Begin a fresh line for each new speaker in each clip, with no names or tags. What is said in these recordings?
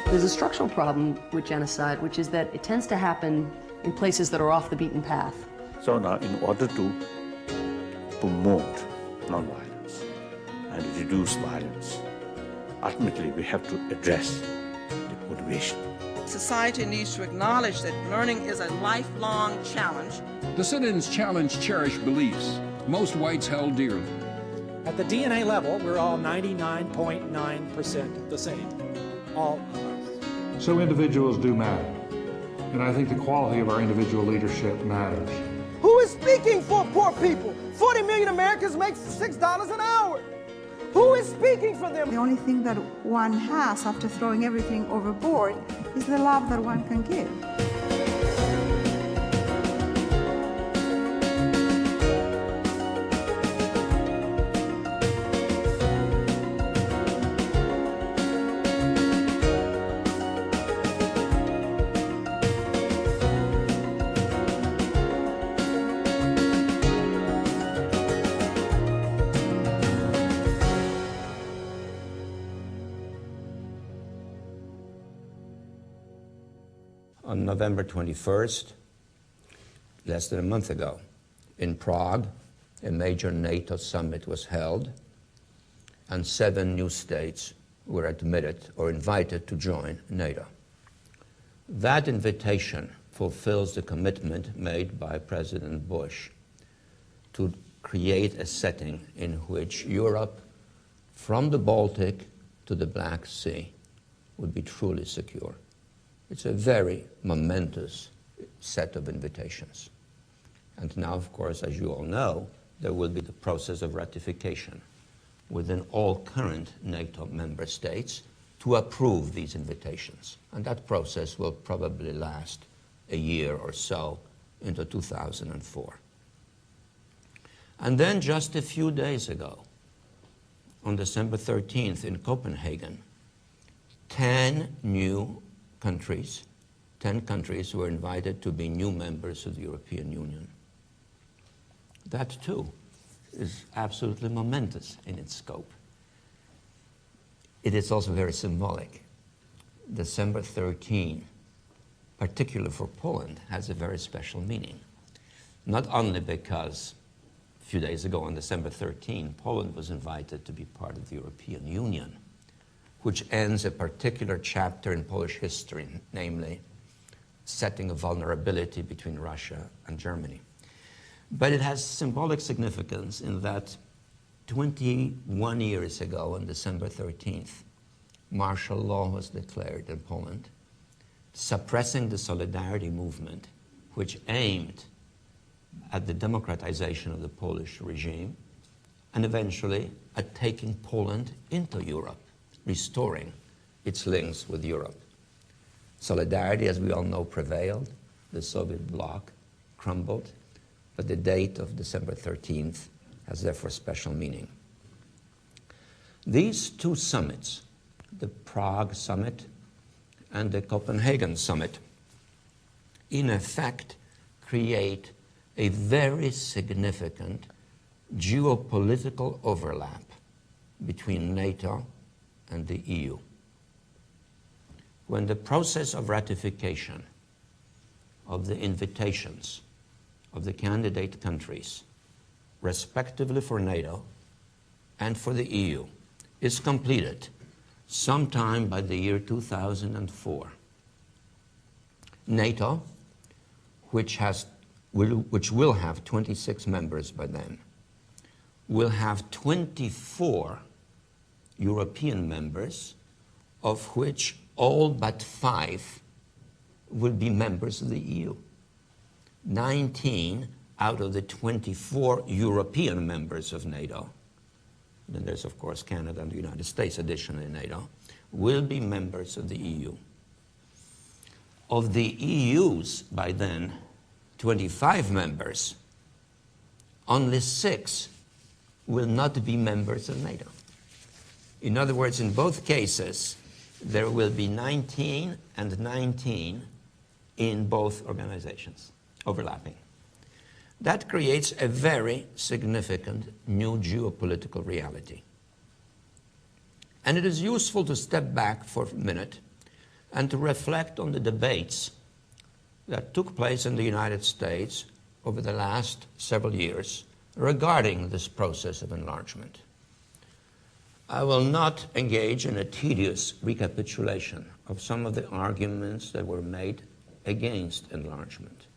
There's a structural problem with genocide, which is that it tends to happen in places that are off the beaten path.
So now, in order to promote nonviolence and reduce violence, ultimately we have to address the motivation.
Society needs to acknowledge that learning is a lifelong challenge.
The sit-ins challenge cherished beliefs most whites held dearly.
At the DNA level, we're all 99.9% the same. All of us.
So individuals do matter. And I think the quality of our individual leadership matters.
Who is speaking for poor people? 40 million Americans make $6 an hour. Who is speaking for them?
The only thing that one has after throwing everything overboard is the love that one can give.
On November 21st, less than a month ago, in Prague, a major NATO summit was held, and 7 new states were admitted or invited to join NATO. That invitation fulfills the commitment made by President Bush to create a setting in which Europe, from the Baltic to the Black Sea, would be truly secure. It's a very momentous set of invitations. And now, of course, as you all know, there will be the process of ratification within all current NATO member states to approve these invitations. And that process will probably last a year or so into 2004. And then just a few days ago, on December 13th in Copenhagen, 10 countries were invited to be new members of the European Union. That, too, is absolutely momentous in its scope. It is also very symbolic. December 13, particularly for Poland, has a very special meaning. Not only because a few days ago on December 13, Poland was invited to be part of the European Union, which ends a particular chapter in Polish history, namely setting a vulnerability between Russia and Germany. But it has symbolic significance in that 21 years ago, on December 13th, martial law was declared in Poland, suppressing the Solidarity movement, which aimed at the democratization of the Polish regime and eventually at taking Poland into Europe, restoring its links with Europe. Solidarity, as we all know, prevailed. The Soviet bloc crumbled, but the date of December 13th has therefore special meaning. These 2 summits, the Prague summit and the Copenhagen summit, in effect create a very significant geopolitical overlap between NATO and the EU. When the process of ratification of the invitations of the candidate countries, respectively for NATO and for the EU, is completed sometime by the year 2004, NATO, which will have 26 members by then, will have 24 European members, of which all but 5 will be members of the EU. 19 out of the 24 European members of NATO, then there's of course Canada and the United States additionally in NATO, will be members of the EU. Of the EU's, by then, 25 members, only 6 will not be members of NATO. In other words, in both cases, there will be 19 and 19 in both organizations, overlapping. That creates a very significant new geopolitical reality. And it is useful to step back for a minute and to reflect on the debates that took place in the United States over the last several years regarding this process of enlargement. I will not engage in a tedious recapitulation of some of the arguments that were made against enlargement.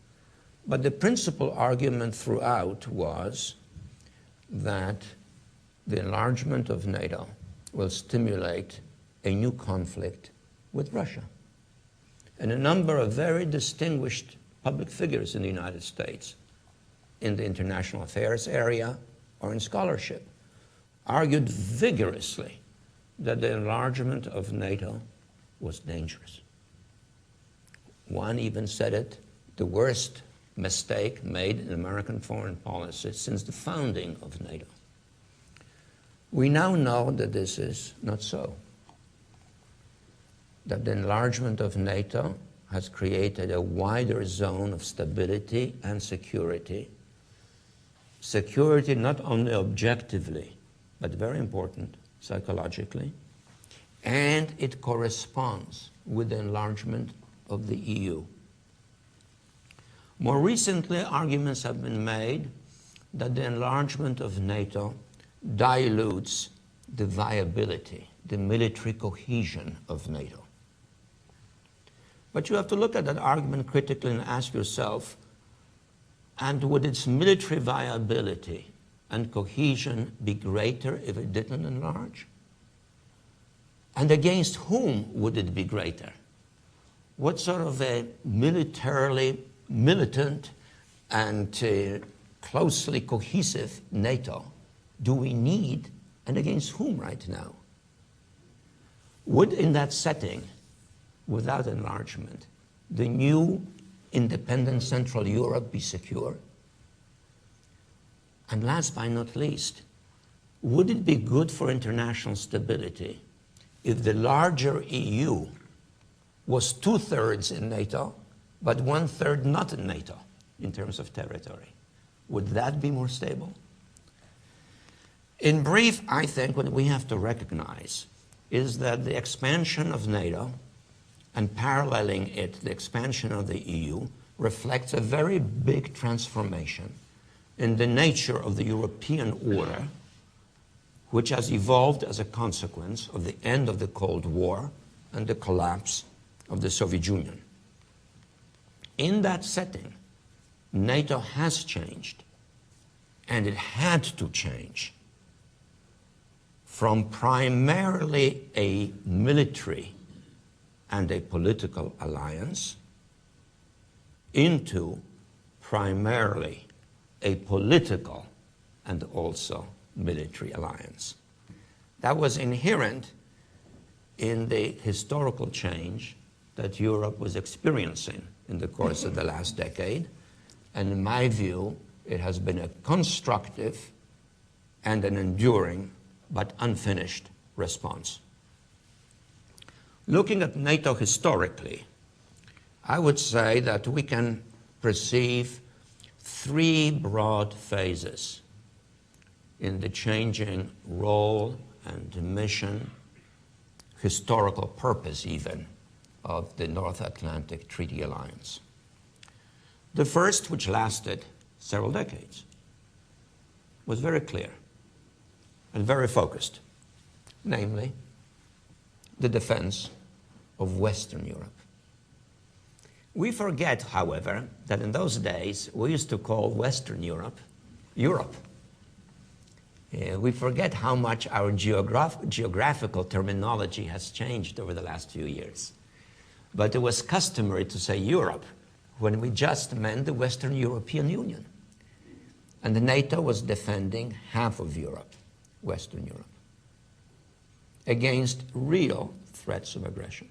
But the principal argument throughout was that the enlargement of NATO will stimulate a new conflict with Russia. And a number of very distinguished public figures in the United States, in the international affairs area or in scholarship, argued vigorously that the enlargement of NATO was dangerous. One even said it the worst mistake made in American foreign policy since the founding of NATO. We now know that this is not so, that the enlargement of NATO has created a wider zone of stability and security. Security not only objectively, but very important, psychologically, and it corresponds with the enlargement of the EU. More recently, arguments have been made that the enlargement of NATO dilutes the viability, the military cohesion of NATO. But you have to look at that argument critically and ask yourself, and would its military viability and cohesion be greater if it didn't enlarge? And against whom would it be greater? What sort of a militarily militant and closely cohesive NATO do we need, and against whom right now? Would, in that setting, without enlargement, the new independent Central Europe be secure? And last but not least, would it be good for international stability if the larger EU was 2/3 in NATO, but 1/3 not in NATO in terms of territory? Would that be more stable? In brief, I think what we have to recognize is that the expansion of NATO and paralleling it, the expansion of the EU, reflects a very big transformation in the nature of the European order, which has evolved as a consequence of the end of the Cold War and the collapse of the Soviet Union. In that setting, NATO has changed, and it had to change, from primarily a military and a political alliance into primarily a political and also military alliance. That was inherent in the historical change that Europe was experiencing in the course of the last decade, and in my view, it has been a constructive and an enduring but unfinished response. Looking at NATO historically, I would say that we can perceive three broad phases in the changing role and mission, historical purpose even, of the North Atlantic Treaty Alliance. The first, which lasted several decades, was very clear and very focused, namely the defense of Western Europe. We forget, however, that in those days we used to call Western Europe, Europe. We forget how much our geographical terminology has changed over the last few years. But it was customary to say Europe when we just meant the Western European Union. And the NATO was defending half of Europe, Western Europe, against real threats of aggression.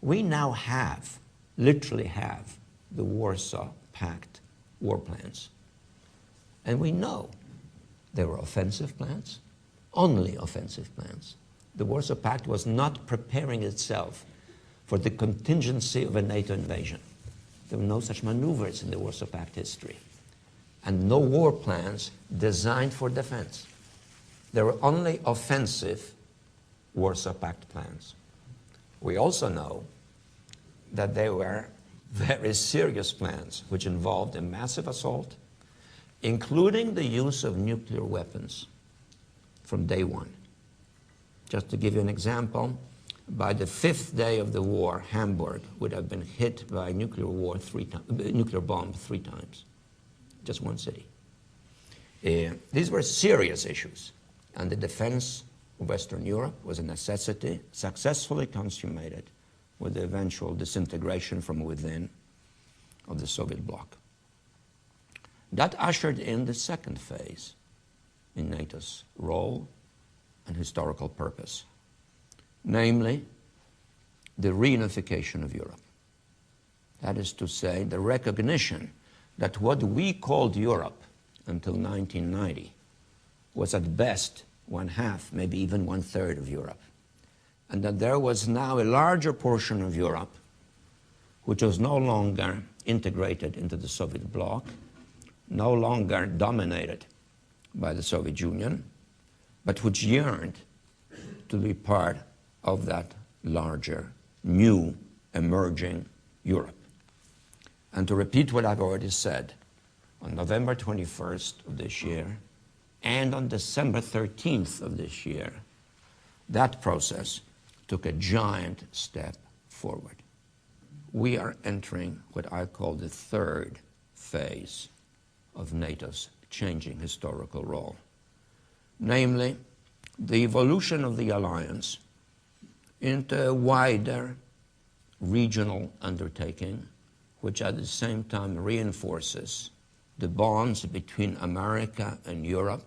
We now have, literally have, the Warsaw Pact war plans. And we know there were offensive plans, only offensive plans. The Warsaw Pact was not preparing itself for the contingency of a NATO invasion. There were no such maneuvers in the Warsaw Pact history, and no war plans designed for defense. There were only offensive Warsaw Pact plans. We also know that there were very serious plans which involved a massive assault, including the use of nuclear weapons from day one. Just to give you an example, by the 5th day of the war, Hamburg would have been hit by a nuclear bomb 3 times, just one city. These were serious issues, and the defense of Western Europe was a necessity, successfully consummated with the eventual disintegration from within of the Soviet bloc. That ushered in the second phase in NATO's role and historical purpose, namely the reunification of Europe. That is to say, the recognition that what we called Europe until 1990 was at best 1/2, maybe even 1/3 of Europe, and that there was now a larger portion of Europe which was no longer integrated into the Soviet bloc, no longer dominated by the Soviet Union, but which yearned to be part of that larger, new, emerging Europe. And to repeat what I've already said, on November 21st of this year and on December 13th of this year, that process took a giant step forward. We are entering what I call the third phase of NATO's changing historical role, namely the evolution of the alliance into a wider regional undertaking, which at the same time reinforces the bonds between America and Europe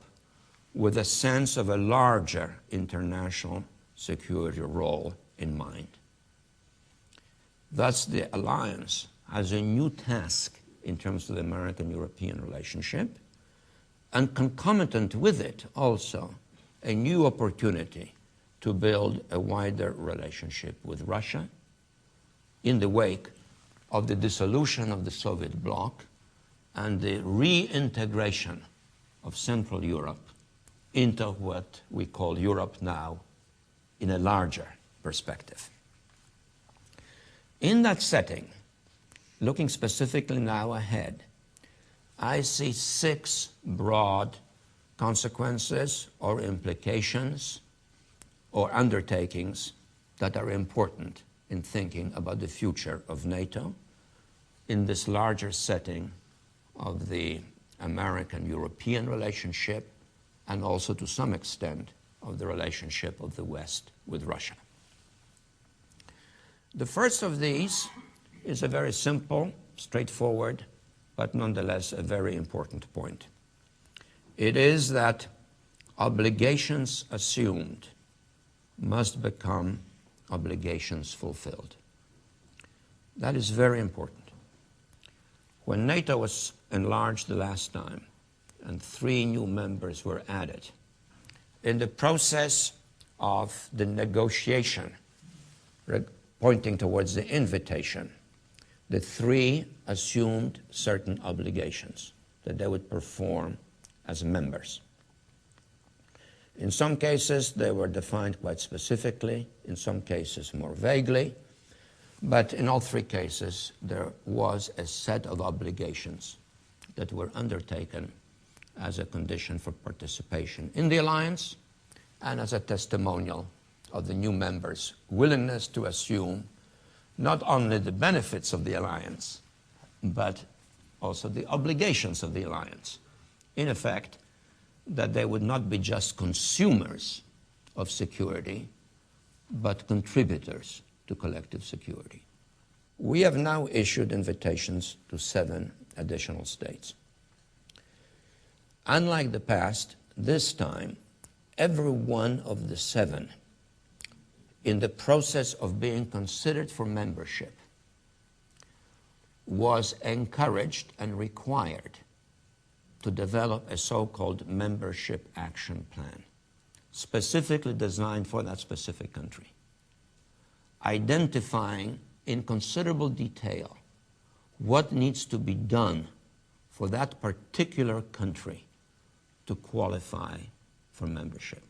with a sense of a larger international security role in mind. Thus, the alliance has a new task in terms of the American-European relationship, and concomitant with it also a new opportunity to build a wider relationship with Russia in the wake of the dissolution of the Soviet bloc and the reintegration of Central Europe into what we call Europe now in a larger perspective. In that setting, looking specifically now ahead, I see 6 broad consequences or implications or undertakings that are important in thinking about the future of NATO in this larger setting of the American-European relationship and also to some extent of the relationship of the West with Russia. The first of these is a very simple, straightforward, but nonetheless a very important point. It is that obligations assumed must become obligations fulfilled. That is very important. When NATO was enlarged the last time and 3 new members were added, in the process of the negotiation pointing towards the invitation, the 3 assumed certain obligations that they would perform as members. In some cases, they were defined quite specifically, in some cases more vaguely, but in all 3 cases, there was a set of obligations that were undertaken as a condition for participation in the alliance and as a testimonial of the new members' willingness to assume not only the benefits of the alliance, but also the obligations of the alliance. In effect, that they would not be just consumers of security, but contributors to collective security. We have now issued invitations to 7 additional states. Unlike the past, this time, every one of the 7 in the process of being considered for membership was encouraged and required to develop a so-called membership action plan, specifically designed for that specific country, identifying in considerable detail what needs to be done for that particular country to qualify for membership.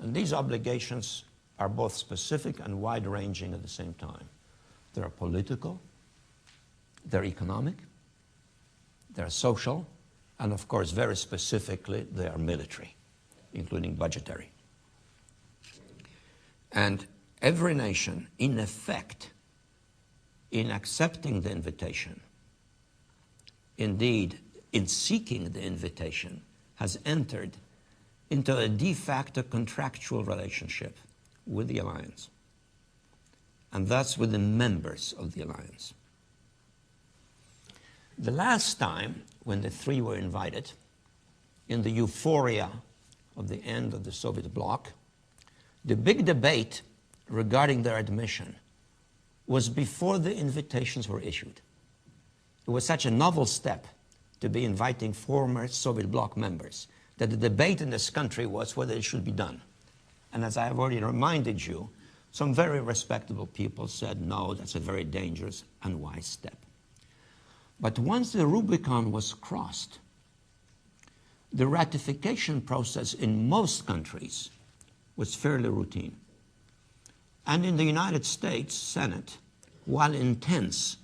And these obligations are both specific and wide-ranging at the same time. They're political, they're economic, they're social, and of course, very specifically, they are military, including budgetary. And every nation, in effect, in accepting the invitation, indeed, in seeking the invitation, has entered into a de facto contractual relationship with the alliance, and thus with the members of the alliance. The last time when the three were invited, in the euphoria of the end of the Soviet bloc, the big debate regarding their admission was before the invitations were issued. It was such a novel step to be inviting former Soviet bloc members that the debate in this country was whether it should be done. And as I have already reminded you, some very respectable people said, no, that's a very dangerous and wise step. But once the Rubicon was crossed, the ratification process in most countries was fairly routine. And in the United States Senate, while intense,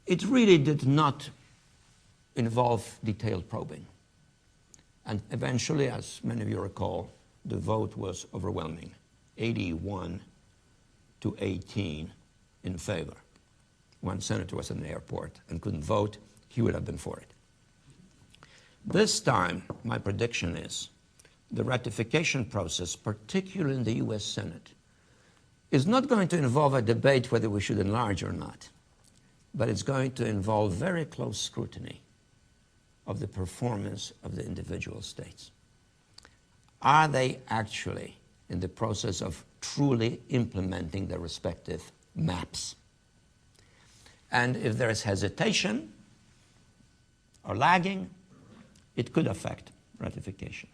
it really did not involve detailed probing. And eventually, as many of you recall, the vote was overwhelming, 81 to 18 in favor. One senator was in the airport and couldn't vote, he would have been for it. This time, my prediction is the ratification process, particularly in the US Senate, is not going to involve a debate whether we should enlarge or not, but it's going to involve very close scrutiny of the performance of the individual states. Are they actually in the process of truly implementing their respective maps? And if there is hesitation or lagging, it could affect ratification.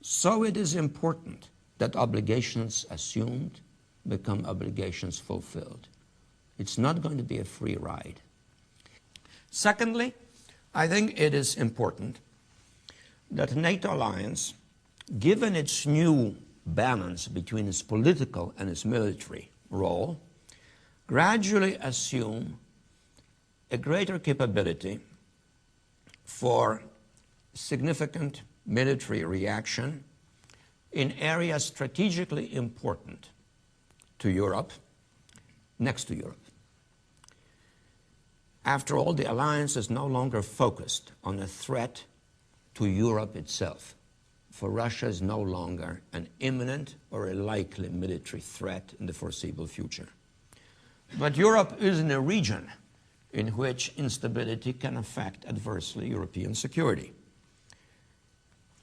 So it is important that obligations assumed become obligations fulfilled. It's not going to be a free ride. Secondly, I think it is important that NATO alliance, given its new balance between its political and its military role, gradually assume a greater capability for significant military reaction in areas strategically important to Europe, next to Europe. After all, the alliance is no longer focused on a threat to Europe itself. For Russia is no longer an imminent or a likely military threat in the foreseeable future. But Europe is in a region in which instability can affect adversely European security.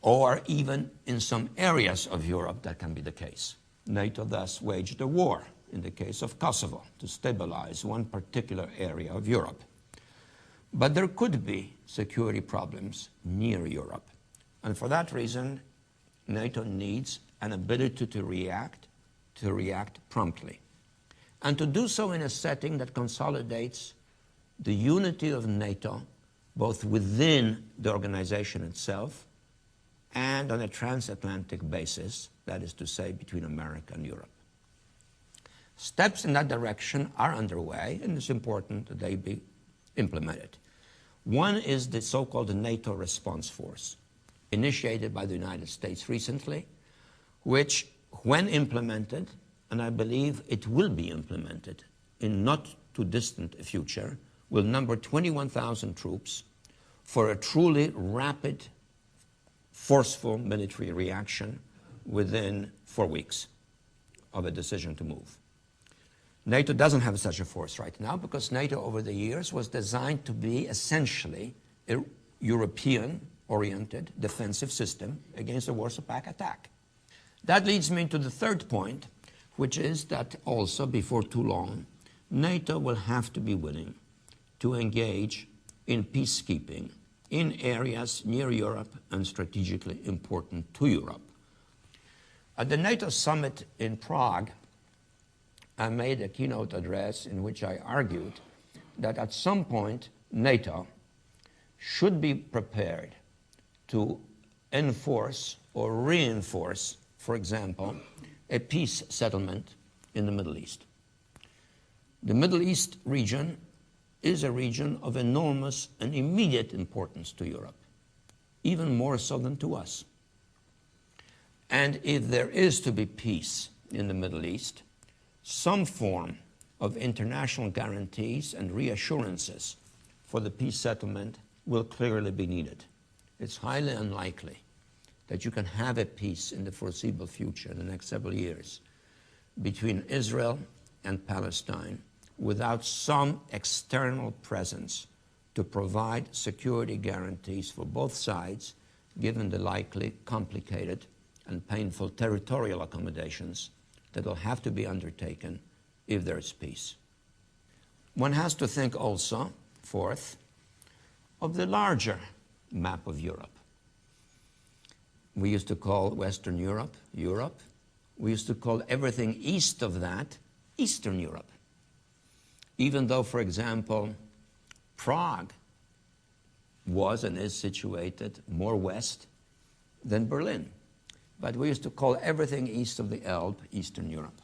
Or even in some areas of Europe that can be the case. NATO thus waged a war in the case of Kosovo to stabilize one particular area of Europe. But there could be security problems near Europe. And for that reason, NATO needs an ability to react promptly. And to do so in a setting that consolidates the unity of NATO, both within the organization itself and on a transatlantic basis, that is to say, between America and Europe. Steps in that direction are underway, and it's important that they be implemented. One is the so-called NATO Response Force, initiated by the United States recently, which, when implemented, and I believe it will be implemented in not too distant a future, will number 21,000 troops for a truly rapid, forceful military reaction within 4 weeks of a decision to move. NATO doesn't have such a force right now because NATO over the years was designed to be essentially a European-oriented defensive system against a Warsaw Pact attack. That leads me to the third point, which is that also before too long, NATO will have to be willing to engage in peacekeeping in areas near Europe and strategically important to Europe. At the NATO summit in Prague, I made a keynote address in which I argued that at some point NATO should be prepared to enforce or reinforce, for example, a peace settlement in the Middle East. The Middle East region is a region of enormous and immediate importance to Europe, even more so than to us. And if there is to be peace in the Middle East, some form of international guarantees and reassurances for the peace settlement will clearly be needed. It's highly unlikely that you can have a peace in the foreseeable future, in the next several years, between Israel and Palestine without some external presence to provide security guarantees for both sides, given the likely complicated and painful territorial accommodations that will have to be undertaken if there is peace. One has to think also, fourth, of the larger map of Europe. We used to call Western Europe, Europe. We used to call everything east of that Eastern Europe. Even though, for example, Prague was and is situated more west than Berlin. But we used to call everything east of the Elbe Eastern Europe.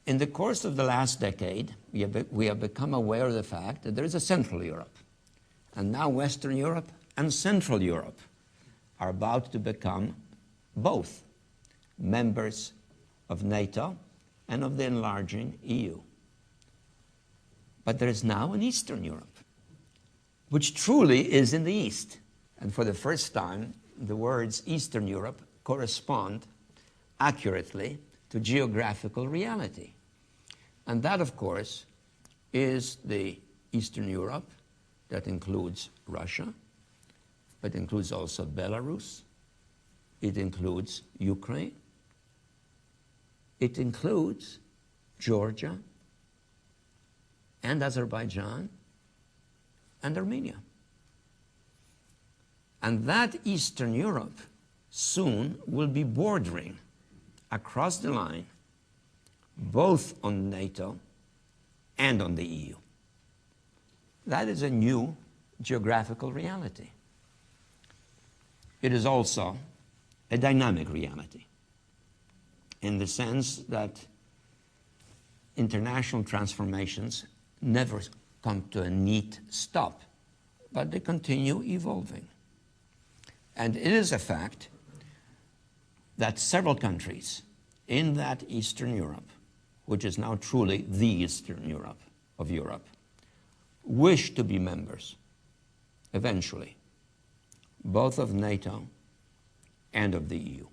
In the course of the last decade, we have become aware of the fact that there is a Central Europe. And now Western Europe and Central Europe are about to become both members of NATO and of the enlarging EU. But there is now an Eastern Europe, which truly is in the East. And for the first time, the words Eastern Europe correspond accurately to geographical reality. And that, of course, is the Eastern Europe that includes Russia, but includes also Belarus, it includes Ukraine, it includes Georgia, and Azerbaijan, and Armenia. And that Eastern Europe soon will be bordering across the line both on NATO and on the EU. That is a new geographical reality. It is also a dynamic reality in the sense that international transformations never come to a neat stop, but they continue evolving. And it is a fact that several countries in that Eastern Europe, which is now truly the Eastern Europe of Europe, wish to be members, eventually, both of NATO and of the EU.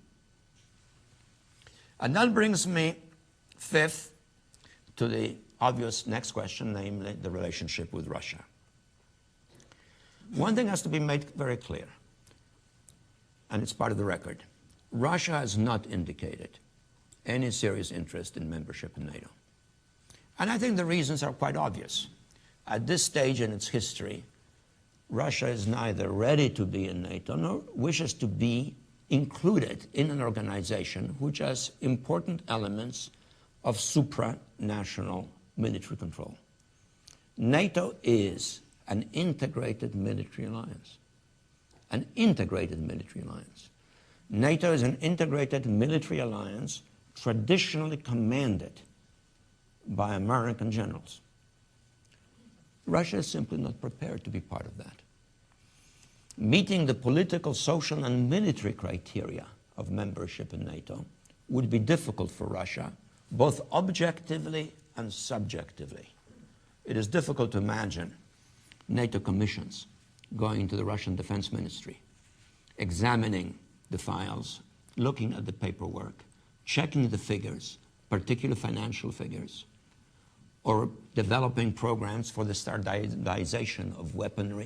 And that brings me, fifth, to the obvious next question, namely the relationship with Russia. One thing has to be made very clear, and it's part of the record. Russia has not indicated any serious interest in membership in NATO. And I think the reasons are quite obvious. At this stage in its history, Russia is neither ready to be in NATO nor wishes to be included in an organization which has important elements of supranational military control. NATO is an integrated military alliance. An integrated military alliance. NATO is an integrated military alliance traditionally commanded by American generals. Russia is simply not prepared to be part of that. Meeting the political, social, and military criteria of membership in NATO would be difficult for Russia, both objectively and subjectively. It is difficult to imagine NATO commissions going into the Russian Defense Ministry, examining the files, looking at the paperwork, checking the figures, particular financial figures, or developing programs for the standardization of weaponry